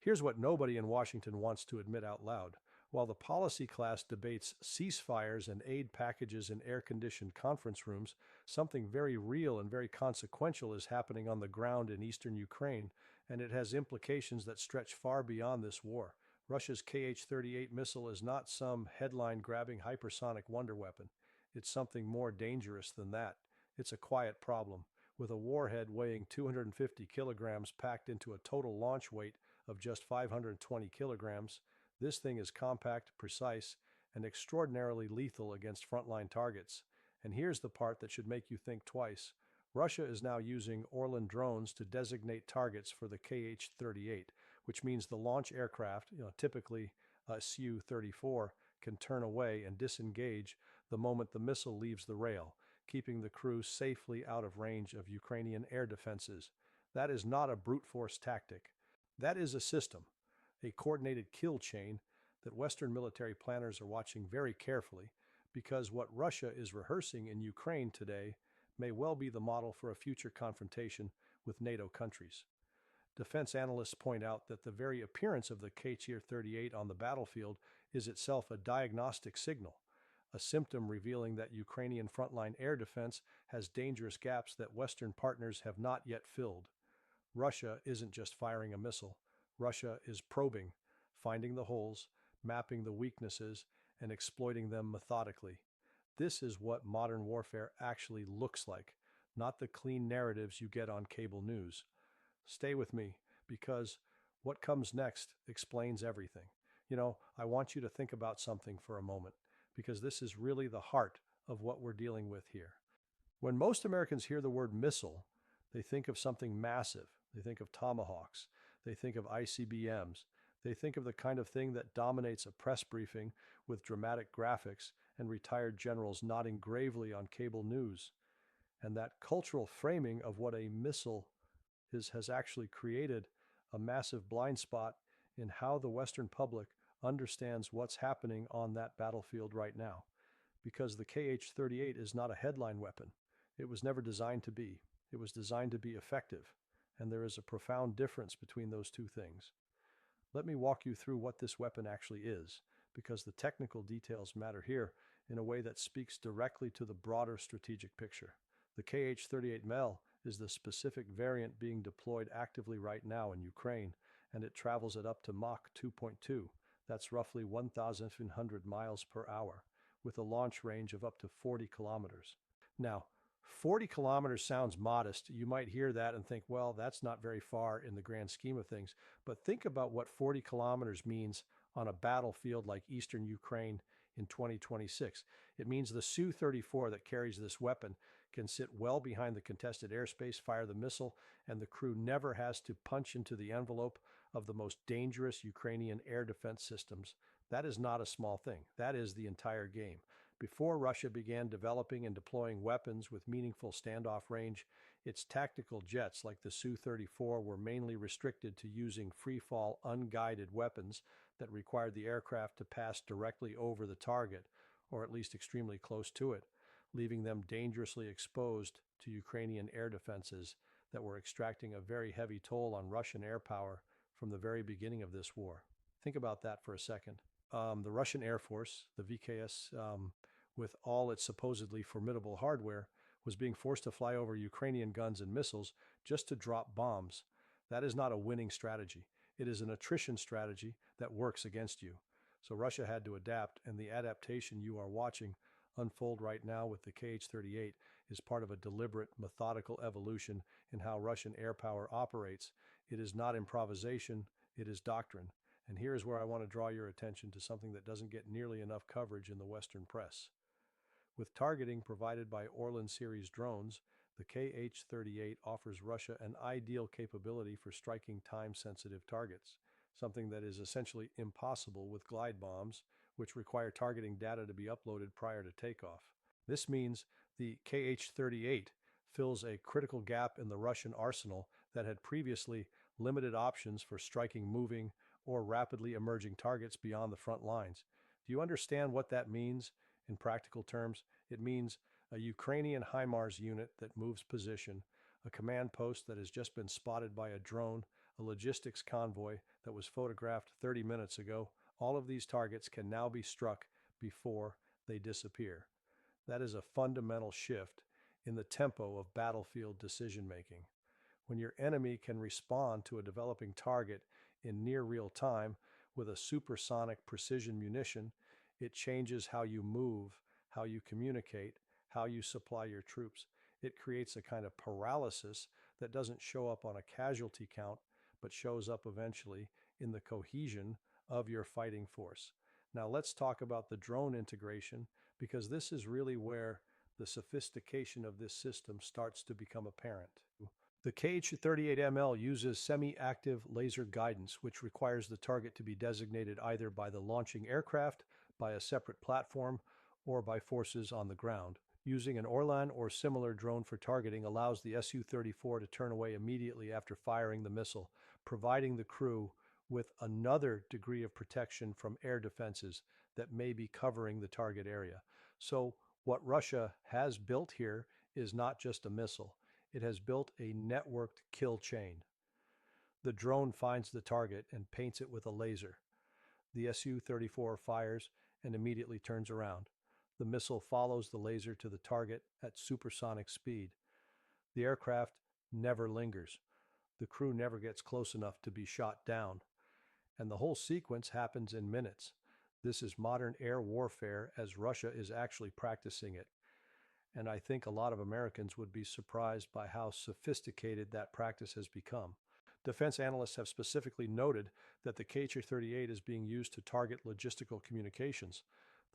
Here's what nobody in Washington wants to admit out loud. While the policy class debates ceasefires and aid packages in air conditioned conference rooms, something very real and very consequential is happening on the ground in eastern Ukraine, and it has implications that stretch far beyond this war. Russia's Kh-38 missile is not some headline grabbing hypersonic wonder weapon. It's something more dangerous than that. It's a quiet problem. With a warhead weighing 250 kilograms packed into a total launch weight of just 520 kilograms, this thing is compact, precise, and extraordinarily lethal against frontline targets. And here's the part that should make you think twice. Russia is now using Orlan drones to designate targets for the Kh-38, which means the launch aircraft, typically a Su-34, can turn away and disengage the moment the missile leaves the rail, keeping the crew safely out of range of Ukrainian air defenses. That is not a brute force tactic. That is a system, a coordinated kill chain that Western military planners are watching very carefully, because what Russia is rehearsing in Ukraine today may well be the model for a future confrontation with NATO countries. Defense analysts point out that the very appearance of the Kh-38 on the battlefield is itself a diagnostic signal, a symptom revealing that Ukrainian frontline air defense has dangerous gaps that Western partners have not yet filled. Russia isn't just firing a missile. Russia is probing, finding the holes, mapping the weaknesses, and exploiting them methodically. This is what modern warfare actually looks like, not the clean narratives you get on cable news. Stay with me, because what comes next explains everything. I want you to think about something for a moment, because this is really the heart of what we're dealing with here. When most Americans hear the word missile, they think of something massive. They think of tomahawks. They think of ICBMs. They think of the kind of thing that dominates a press briefing with dramatic graphics and retired generals nodding gravely on cable news. And that cultural framing of what a missile has actually created a massive blind spot in how the Western public understands what's happening on that battlefield right now. Because the Kh-38 is not a headline weapon. It was never designed to be. It was designed to be effective. And there is a profound difference between those two things. Let me walk you through what this weapon actually is, because the technical details matter here in a way that speaks directly to the broader strategic picture. The Kh-38 is the specific variant being deployed actively right now in Ukraine, and it travels at up to Mach 2.2. That's roughly 1,500 miles per hour, with a launch range of up to 40 kilometers. Now, 40 kilometers sounds modest. You might hear that and think, well, that's not very far in the grand scheme of things. But think about what 40 kilometers means on a battlefield like eastern Ukraine in 2026. It means the Su-34 that carries this weapon can sit well behind the contested airspace, fire the missile, and the crew never has to punch into the envelope of the most dangerous Ukrainian air defense systems. That is not a small thing. That is the entire game. Before Russia began developing and deploying weapons with meaningful standoff range, its tactical jets like the Su-34 were mainly restricted to using free-fall, unguided weapons that required the aircraft to pass directly over the target, or at least extremely close to it, leaving them dangerously exposed to Ukrainian air defenses that were extracting a very heavy toll on Russian air power from the very beginning of this war. Think about that for a second. The Russian Air Force, the VKS, with all its supposedly formidable hardware, was being forced to fly over Ukrainian guns and missiles just to drop bombs. That is not a winning strategy. It is an attrition strategy that works against you. So Russia had to adapt, and the adaptation you are watching unfold right now with the Kh-38 is part of a deliberate, methodical evolution in how Russian air power operates. It is not improvisation, it is doctrine. And here's where I want to draw your attention to something that doesn't get nearly enough coverage in the Western press. With targeting provided by Orlan series drones, the Kh-38 offers Russia an ideal capability for striking time-sensitive targets, something that is essentially impossible with glide bombs, which require targeting data to be uploaded prior to takeoff. This means the Kh-38 fills a critical gap in the Russian arsenal that had previously limited options for striking moving or rapidly emerging targets beyond the front lines. Do you understand what that means in practical terms? It means a Ukrainian HIMARS unit that moves position, a command post that has just been spotted by a drone, a logistics convoy that was photographed 30 minutes ago, all of these targets can now be struck before they disappear. That is a fundamental shift in the tempo of battlefield decision making. When your enemy can respond to a developing target in near real time with a supersonic precision munition, it changes how you move, how you communicate, how you supply your troops. It creates a kind of paralysis that doesn't show up on a casualty count, but shows up eventually in the cohesion of your fighting force. Now, let's talk about the drone integration, because this is really where the sophistication of this system starts to become apparent. The KH-38ML uses semi-active laser guidance, which requires the target to be designated either by the launching aircraft, by a separate platform, or by forces on the ground. Using an Orlan or similar drone for targeting allows the Su-34 to turn away immediately after firing the missile, providing the crew with another degree of protection from air defenses that may be covering the target area. So what Russia has built here is not just a missile. It has built a networked kill chain. The drone finds the target and paints it with a laser. The Su-34 fires and immediately turns around. The missile follows the laser to the target at supersonic speed. The aircraft never lingers. The crew never gets close enough to be shot down. And the whole sequence happens in minutes. This is modern air warfare as Russia is actually practicing it. And I think a lot of Americans would be surprised by how sophisticated that practice has become. Defense analysts have specifically noted that the KH-38 is being used to target logistical communications,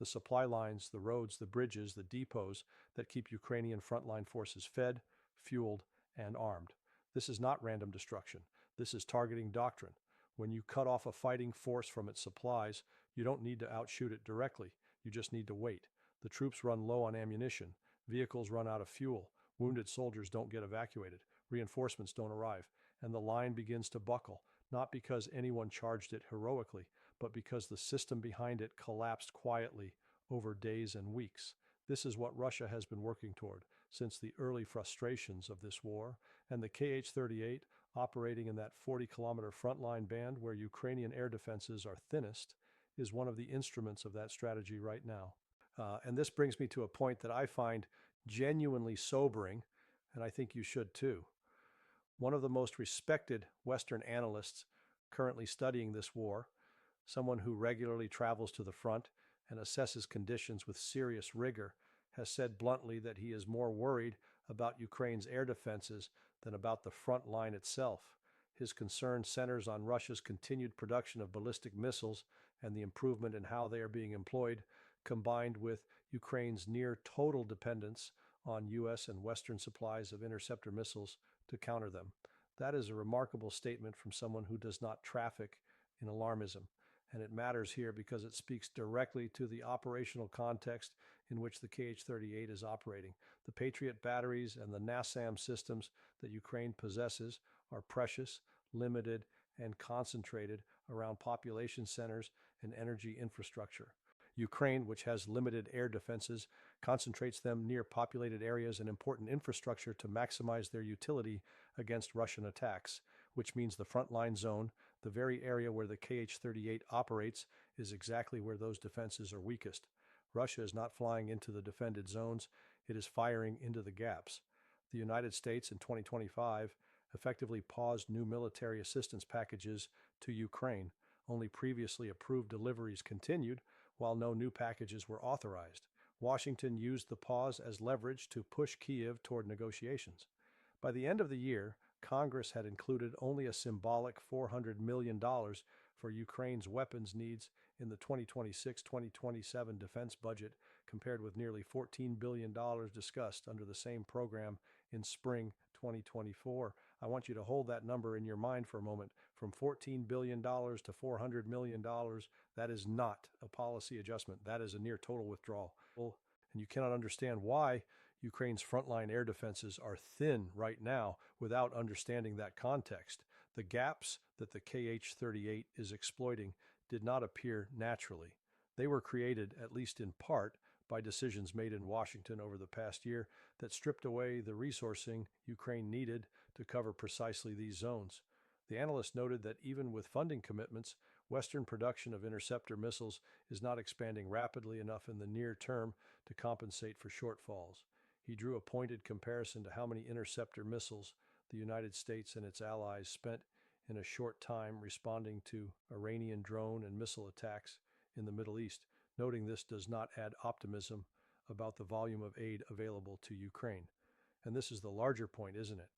the supply lines, the roads, the bridges, the depots that keep Ukrainian frontline forces fed, fueled, and armed. This is not random destruction. This is targeting doctrine. When you cut off a fighting force from its supplies, you don't need to outshoot it directly. You just need to wait. The troops run low on ammunition. Vehicles run out of fuel. Wounded soldiers don't get evacuated. Reinforcements don't arrive. And the line begins to buckle, not because anyone charged it heroically, but because the system behind it collapsed quietly over days and weeks. This is what Russia has been working toward since the early frustrations of this war, and the KH-38, operating in that 40-kilometer frontline band where Ukrainian air defenses are thinnest, is one of the instruments of that strategy right now. And this brings me to a point that I find genuinely sobering, and I think you should too. One of the most respected Western analysts currently studying this war, someone who regularly travels to the front and assesses conditions with serious rigor, has said bluntly that he is more worried about Ukraine's air defenses than about the front line itself. His concern centers on Russia's continued production of ballistic missiles and the improvement in how they are being employed, combined with Ukraine's near total dependence on U.S. and Western supplies of interceptor missiles to counter them. That is a remarkable statement from someone who does not traffic in alarmism. And it matters here because it speaks directly to the operational context in which the KH-38 is operating. The Patriot batteries and the NASAM systems that Ukraine possesses are precious, limited, and concentrated around population centers and energy infrastructure. Ukraine, which has limited air defenses, concentrates them near populated areas and important infrastructure to maximize their utility against Russian attacks, which means the frontline zone, the very area where the KH-38 operates, is exactly where those defenses are weakest. Russia is not flying into the defended zones, it is firing into the gaps. The United States in 2025 effectively paused new military assistance packages to Ukraine. Only previously approved deliveries continued, while no new packages were authorized. Washington used the pause as leverage to push Kyiv toward negotiations. By the end of the year, Congress had included only a symbolic $400 million for Ukraine's weapons needs in the 2026-2027 defense budget, compared with nearly $14 billion discussed under the same program in spring 2024. I want you to hold that number in your mind for a moment. From $14 billion to $400 million, that is not a policy adjustment. That is a near total withdrawal. And you cannot understand why Ukraine's frontline air defenses are thin right now without understanding that context. The gaps that the KH-38 is exploiting did not appear naturally. They were created, at least in part, by decisions made in Washington over the past year that stripped away the resourcing Ukraine needed to cover precisely these zones. The analyst noted that even with funding commitments, Western production of interceptor missiles is not expanding rapidly enough in the near term to compensate for shortfalls. He drew a pointed comparison to how many interceptor missiles the United States and its allies spent in a short time responding to Iranian drone and missile attacks in the Middle East, noting this does not add optimism about the volume of aid available to Ukraine. And this is the larger point, isn't it?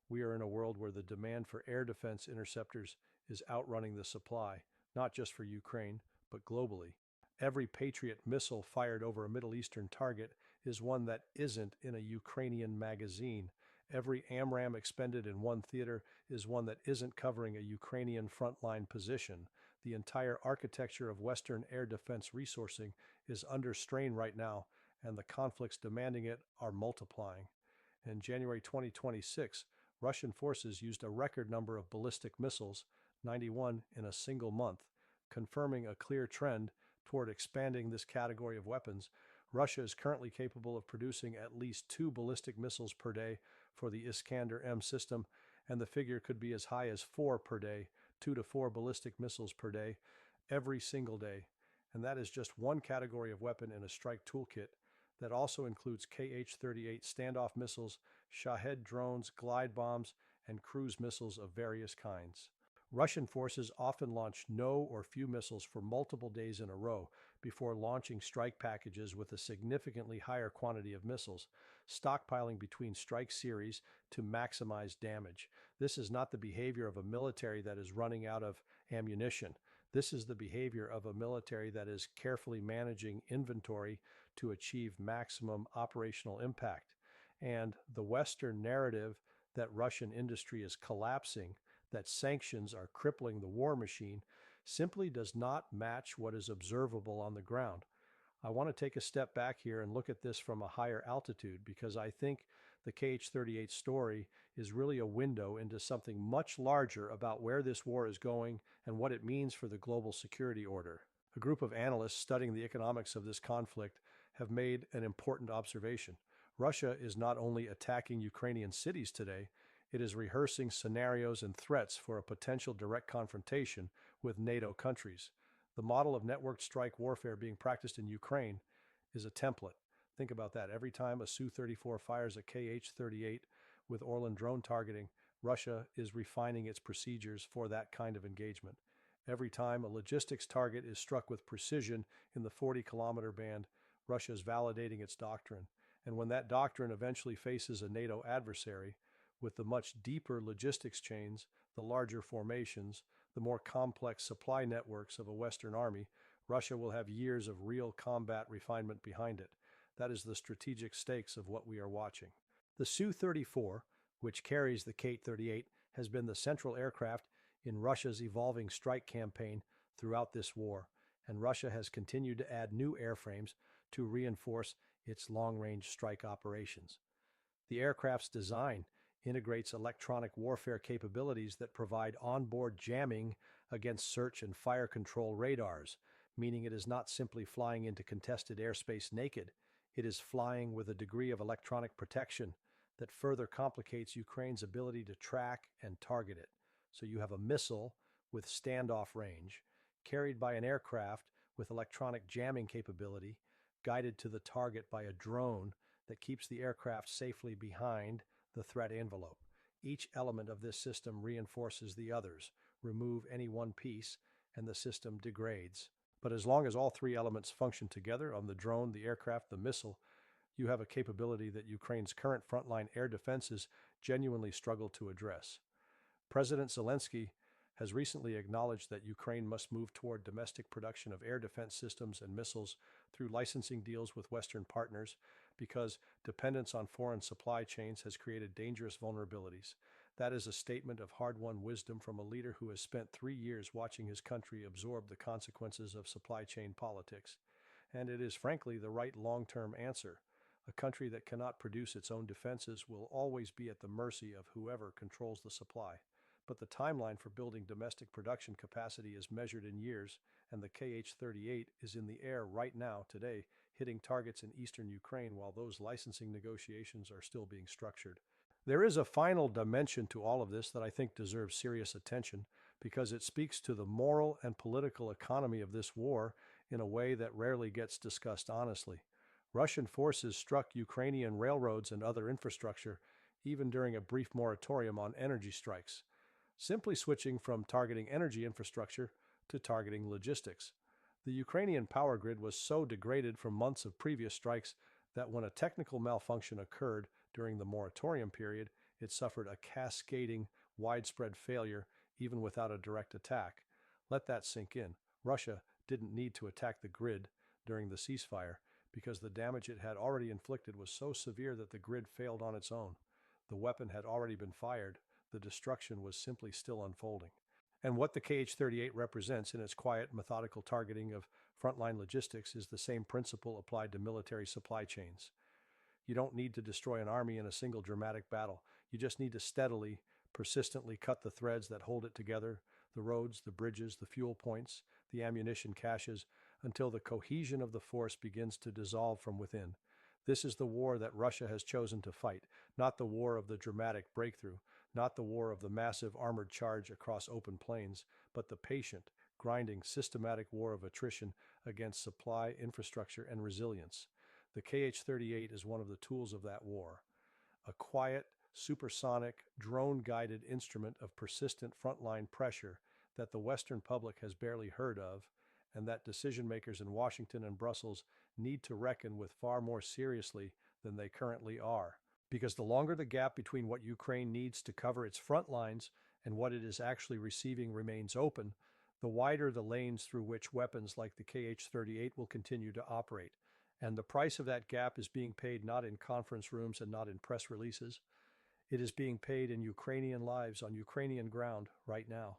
We are in a world where the demand for air defense interceptors is outrunning the supply, not just for Ukraine, but globally. Every Patriot missile fired over a Middle Eastern target is one that isn't in a Ukrainian magazine. Every AMRAAM expended in one theater is one that isn't covering a Ukrainian frontline position. The entire architecture of Western air defense resourcing is under strain right now, and the conflicts demanding it are multiplying. In January 2026, Russian forces used a record number of ballistic missiles, 91 in a single month, confirming a clear trend toward expanding this category of weapons. Russia is currently capable of producing at least 2 ballistic missiles per day for the Iskander-M system, and the figure could be as high as 4 per day, 2 to 4 ballistic missiles per day, every single day. And that is just one category of weapon in a strike toolkit that also includes Kh-38 standoff missiles, Shahed drones, glide bombs, and cruise missiles of various kinds. Russian forces often launch no or few missiles for multiple days in a row before launching strike packages with a significantly higher quantity of missiles, stockpiling between strike series to maximize damage. This is not the behavior of a military that is running out of ammunition. This is the behavior of a military that is carefully managing inventory to achieve maximum operational impact. And the Western narrative that Russian industry is collapsing, that sanctions are crippling the war machine, simply does not match what is observable on the ground. I want to take a step back here and look at this from a higher altitude because I think the Kh-38 story is really a window into something much larger about where this war is going and what it means for the global security order. A group of analysts studying the economics of this conflict have made an important observation. Russia is not only attacking Ukrainian cities today, it is rehearsing scenarios and threats for a potential direct confrontation with NATO countries. The model of networked strike warfare being practiced in Ukraine is a template. Think about that. Every time a Su-34 fires a Kh-38 with Orlan drone targeting, Russia is refining its procedures for that kind of engagement. Every time a logistics target is struck with precision in the 40-kilometer band, Russia is validating its doctrine. And when that doctrine eventually faces a NATO adversary, with the much deeper logistics chains, the larger formations, the more complex supply networks of a Western army, Russia will have years of real combat refinement behind it. That is the strategic stakes of what we are watching. The Su-34, which carries the Kh-38, has been the central aircraft in Russia's evolving strike campaign throughout this war, and Russia has continued to add new airframes to reinforce its long-range strike operations. The aircraft's design integrates electronic warfare capabilities that provide onboard jamming against search and fire control radars, meaning it is not simply flying into contested airspace naked. It is flying with a degree of electronic protection that further complicates Ukraine's ability to track and target it. So you have a missile with standoff range, carried by an aircraft with electronic jamming capability, guided to the target by a drone that keeps the aircraft safely behind the threat envelope. Each element of this system reinforces the others. Remove any one piece, and the system degrades. But as long as all 3 elements function together on the drone, the aircraft, the missile, you have a capability that Ukraine's current frontline air defenses genuinely struggle to address. President Zelensky has recently acknowledged that Ukraine must move toward domestic production of air defense systems and missiles through licensing deals with Western partners because dependence on foreign supply chains has created dangerous vulnerabilities. That is a statement of hard-won wisdom from a leader who has spent 3 years watching his country absorb the consequences of supply chain politics. And it is frankly the right long-term answer. A country that cannot produce its own defenses will always be at the mercy of whoever controls the supply. But the timeline for building domestic production capacity is measured in years, and the Kh-38 is in the air right now, today, hitting targets in eastern Ukraine while those licensing negotiations are still being structured. There is a final dimension to all of this that I think deserves serious attention because it speaks to the moral and political economy of this war in a way that rarely gets discussed honestly. Russian forces struck Ukrainian railroads and other infrastructure even during a brief moratorium on energy strikes, simply switching from targeting energy infrastructure to targeting logistics. The Ukrainian power grid was so degraded from months of previous strikes that when a technical malfunction occurred during the moratorium period, it suffered a cascading, widespread failure even without a direct attack. Let that sink in. Russia didn't need to attack the grid during the ceasefire because the damage it had already inflicted was so severe that the grid failed on its own. The weapon had already been fired. The destruction was simply still unfolding. And what the KH-38 represents in its quiet, methodical targeting of frontline logistics is the same principle applied to military supply chains. You don't need to destroy an army in a single dramatic battle. You just need to steadily, persistently cut the threads that hold it together, the roads, the bridges, the fuel points, the ammunition caches, until the cohesion of the force begins to dissolve from within. This is the war that Russia has chosen to fight, not the war of the dramatic breakthrough, not the war of the massive armored charge across open plains, but the patient, grinding, systematic war of attrition against supply, infrastructure, and resilience. The KH-38 is one of the tools of that war. A quiet, supersonic, drone-guided instrument of persistent frontline pressure that the Western public has barely heard of, and that decision-makers in Washington and Brussels need to reckon with far more seriously than they currently are. Because the longer the gap between what Ukraine needs to cover its front lines and what it is actually receiving remains open, the wider the lanes through which weapons like the KH-38 will continue to operate. And the price of that gap is being paid not in conference rooms and not in press releases. It is being paid in Ukrainian lives on Ukrainian ground right now.